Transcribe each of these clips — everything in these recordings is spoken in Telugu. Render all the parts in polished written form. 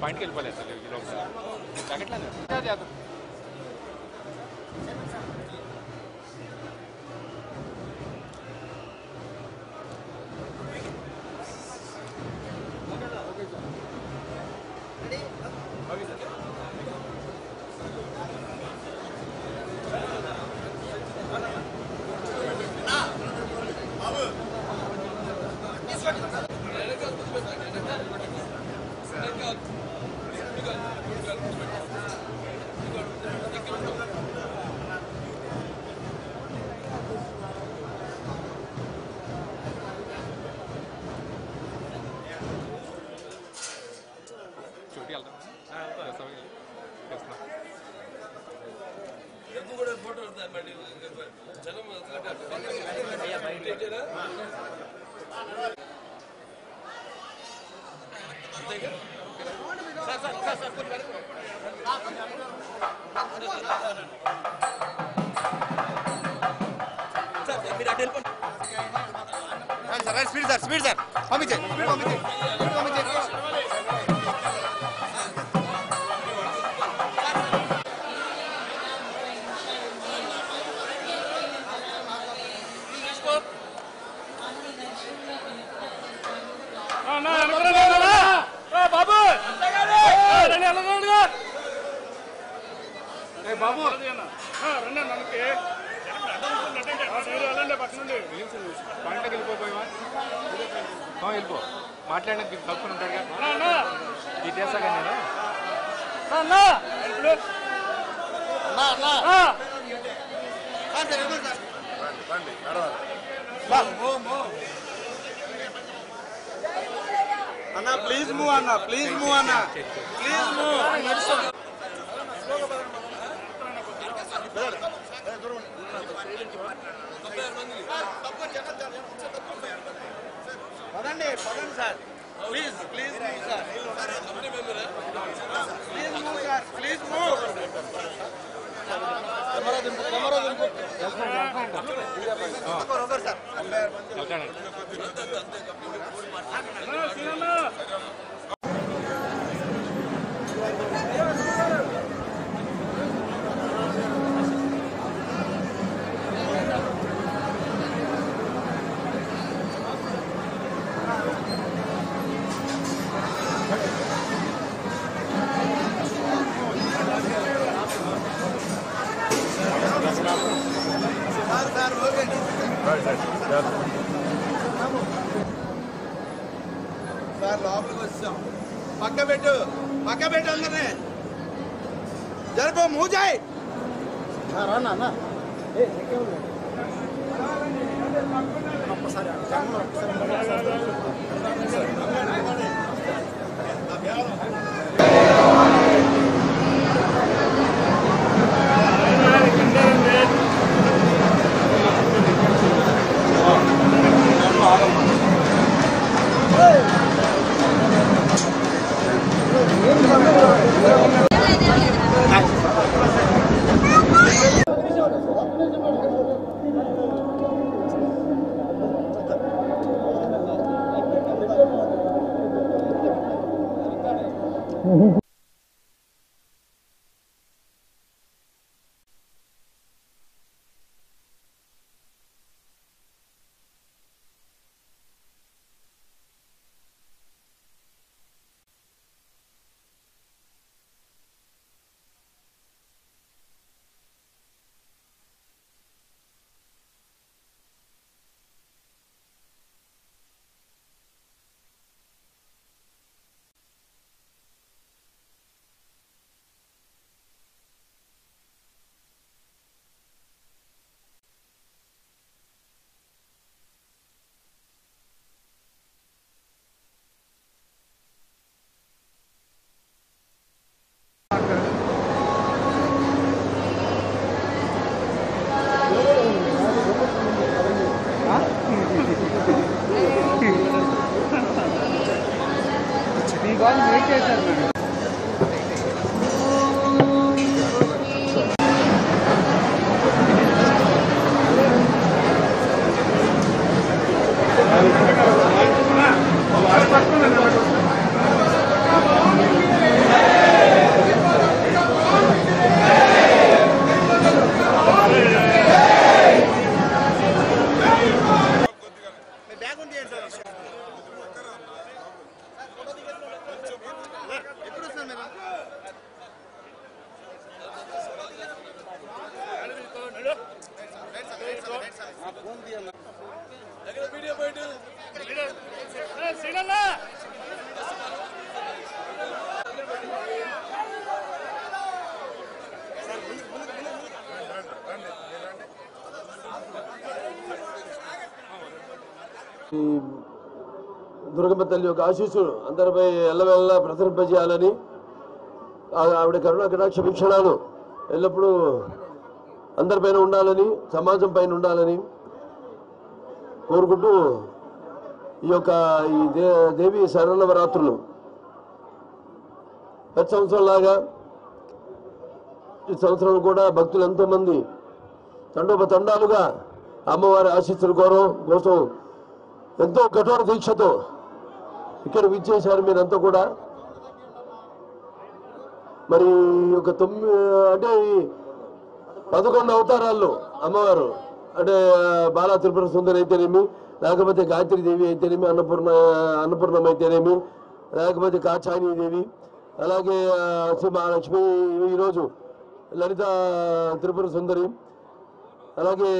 పాయింట్కి వెళ్ళిపోలేదు సార్ ప్యాకెట్లా స్పీడ్ సార్ పంపించే బాబు రండి మనకి పక్కనుండి పాయింట్లోకి వెళ్ళిపోయావా వెళ్ళిపో మాట్లాడడానికి కలుపుకొని ఉంటాడు కదా ఇది చేస్తాగా అన్నా ప్లీజ్ మూవ్ అన్నా ప్లీజ్ మూవ్ అన్నా ప్లీజ్ మూవ్ పదండి sir please please move sir please move sir please move sir లోపలికి వచ్చాం పక్క పెట్టు అందరినీ జరుపు మూజాయి రానా ఒక్కసారి దుర్గమ్మ తల్లి యొక్క ఆశీస్సులు అందరిపై ఎల్లవెల్లా ప్రసరింపజేయాలని ఆవిడ కరుణా కటాక్ష వీక్షణాలు ఎల్లప్పుడూ అందరిపైన ఉండాలని సమాజం పైన ఉండాలని కోరుకుంటూ ఈ దేవి శరణవరాత్రులు ప్రతి సంవత్సరంలాగా ఈ సంవత్సరం కూడా భక్తులు ఎంతోమంది తండోపతండాలుగా అమ్మవారి ఆశీస్సుల కోసం ఎంతో కఠోర దీక్షతో ఇక్కడ విచ్చేశారు మీరంతా కూడా. మరి ఒక 11 అవతారాల్లో అమ్మవారు అంటే బాలా త్రిపుర సుందరి అయితేనేమి, లేకపోతే గాయత్రి దేవి అయితేనేమి, అన్నపూర్ణం అయితేనేమి, లేకపోతే కాచాయని దేవి, అలాగే శ్రీ మహాలక్ష్మి, ఈరోజు లలిత త్రిపుర సుందరి, అలాగే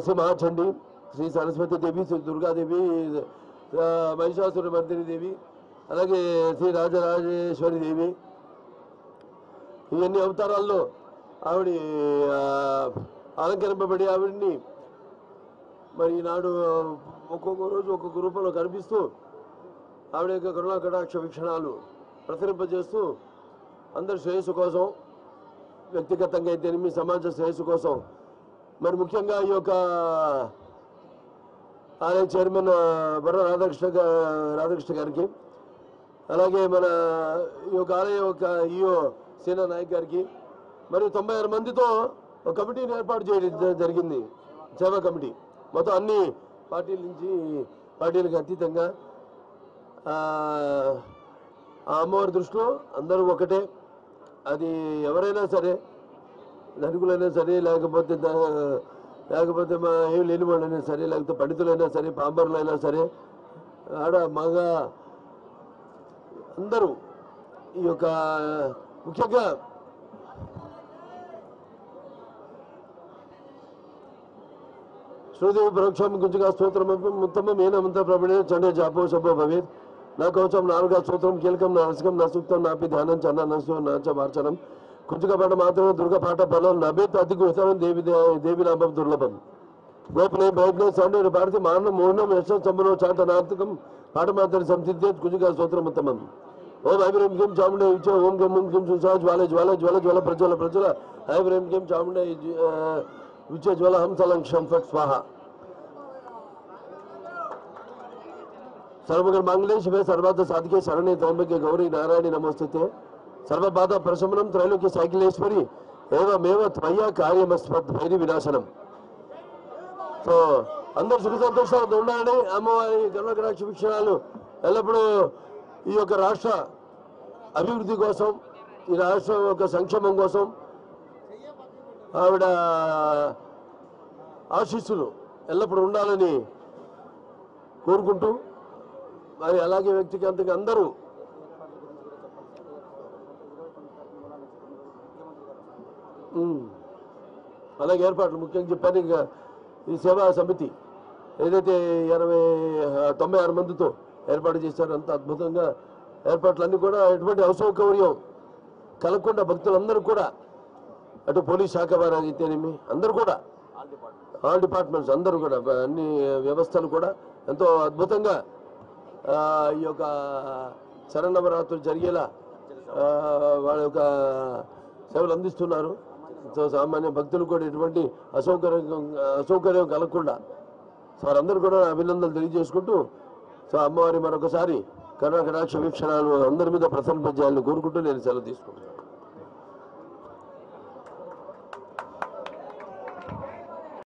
శ్రీ మహాచండి, శ్రీ సరస్వతి దేవి, శ్రీ దుర్గాదేవి, మహిషాసుర మర్దిని దేవి, అలాగే శ్రీ రాజరాజేశ్వరి దేవి. ఇవన్నీ అవతారాల్లో ఆవిడ అలంకరింపబడి ఆవిడ్ని మరి ఈనాడు ఒక్కొక్క రోజు ఒక్కొక్క రూపంలో కనిపిస్తూ ఆవిడ యొక్క కరుణా కటాక్ష వీక్షణాలు ప్రసరింపజేస్తూ అందరి శ్రేయస్సు కోసం, వ్యక్తిగతంగా అయితేనేమి సమాజ శ్రేయస్సు కోసం, మరి ముఖ్యంగా ఈ యొక్క ఆలయ చైర్మన్ బర్ర రాధాకృష్ణ గారికి, అలాగే మన ఈ యొక్క ఆలయ యొక్క ఈఓ సేనా నాయక్ గారికి, మరియు 96 మందితో ఒక కమిటీని ఏర్పాటు చేయడం జరిగింది, సేవా కమిటీ. మొత్తం అన్ని పార్టీలకు అతీతంగా ఆ అమ్మవారి దృష్టిలో అందరూ ఒకటే. అది ఎవరైనా సరే, ధనికులైనా సరే, లేకపోతే మా ఏం లేని వాళ్ళైనా సరే, లేకపోతే పండితులైనా సరే, పాంబరులైనా సరే, ఆడ మగ అందరూ ఈ యొక్క ముఖ్యంగా శ్రీదేవి పరోక్షం గుంజుగా స్తోత్రం ఉత్తమం ఏనమంత ప్రబడే చండే జాపో శుభో భవేత్. నా కవచం నాలుగా స్తోత్రం కీలకం నా రసకం నా సూక్తం నాపి ధ్యానం చన్న నసు నాచ మార్చనం కుంజుక పాట మాత్రమే దుర్గ పాట బలం నభేత్ అతి గుహతరం దేవి నామం దుర్లభం గోపనే ప్రయత్నం సండే భారతి మారణం మోహనం యశం సంబరం చాతనార్థకం పాట మాత్రం సంసిద్ధేత్ కుంజుక స్తోత్రం ఉత్తమం. ఓం ఐబ్రహీం కిం చాముండే ఇచ్చ ఓం గం ఓం కిం సుసా జ్వాల జ్వాల జ్వాల జ్వాల ప్రజ్వల ప్రజ్వల ఐబ్రహీం కిం చాముండే విచ్చ జ్వాల హంసలం క్షం ఫట్ స్వాహ. सर्वमंगल मांगल्ये शिवे सर्वार्थ साधिके शरण्ये त्र्यंबके गौरी नारायणी नमोस्तुते सर्वबाधा प्रशमनं त्रैलोक्य साइकिलेश्वरी एवमेव त्वया कार्यमस्मत् भैरी विनाशनम. సో అందరూ సుఖ సంతోషాలతో ఉండాలని అమ్మవారి కరుణా కటాక్ష వీక్షణాలు ఎల్లప్పుడూ ఈ యొక్క రాష్ట్ర అభివృద్ధి కోసం, ఈ రాష్ట్రం యొక్క సంక్షేమం కోసం ఆవిడ ఆశీస్సులు ఎల్లప్పుడూ ఉండాలని కోరుకుంటూ, మరి అలాగే వ్యక్తిగతంగా అందరూ అలాగే ఏర్పాట్లు ముఖ్యంగా చెప్పాను. ఇంకా ఈ సేవా సమితి ఏదైతే 96 మందితో ఏర్పాటు చేశారో అంత అద్భుతంగా ఏర్పాట్లన్నీ కూడా ఎటువంటి అసౌకర్యం కలగకుండా భక్తులందరూ కూడా, అటు పోలీస్ శాఖ వారు అయితేనేమి అందరూ కూడా, ఆల్ డిపార్ట్మెంట్స్ అందరూ కూడా, అన్ని వ్యవస్థలు కూడా ఎంతో అద్భుతంగా ఈ యొక్క శరన్నవరాత్రులు జరిగేలా వాళ్ళ యొక్క సేవలు అందిస్తున్నారు. సో సామాన్య భక్తులు కూడా ఎటువంటి అసౌకర్యం కలగకుండా సో వారందరూ కూడా అభినందనలు తెలియజేసుకుంటూ, సో అమ్మవారి మరొకసారి కరుణా కటాక్ష వీక్షణాలు అందరి మీద ప్రసన్నపరచాలని కోరుకుంటూ నేను సెలవు తీసుకుంటున్నాను.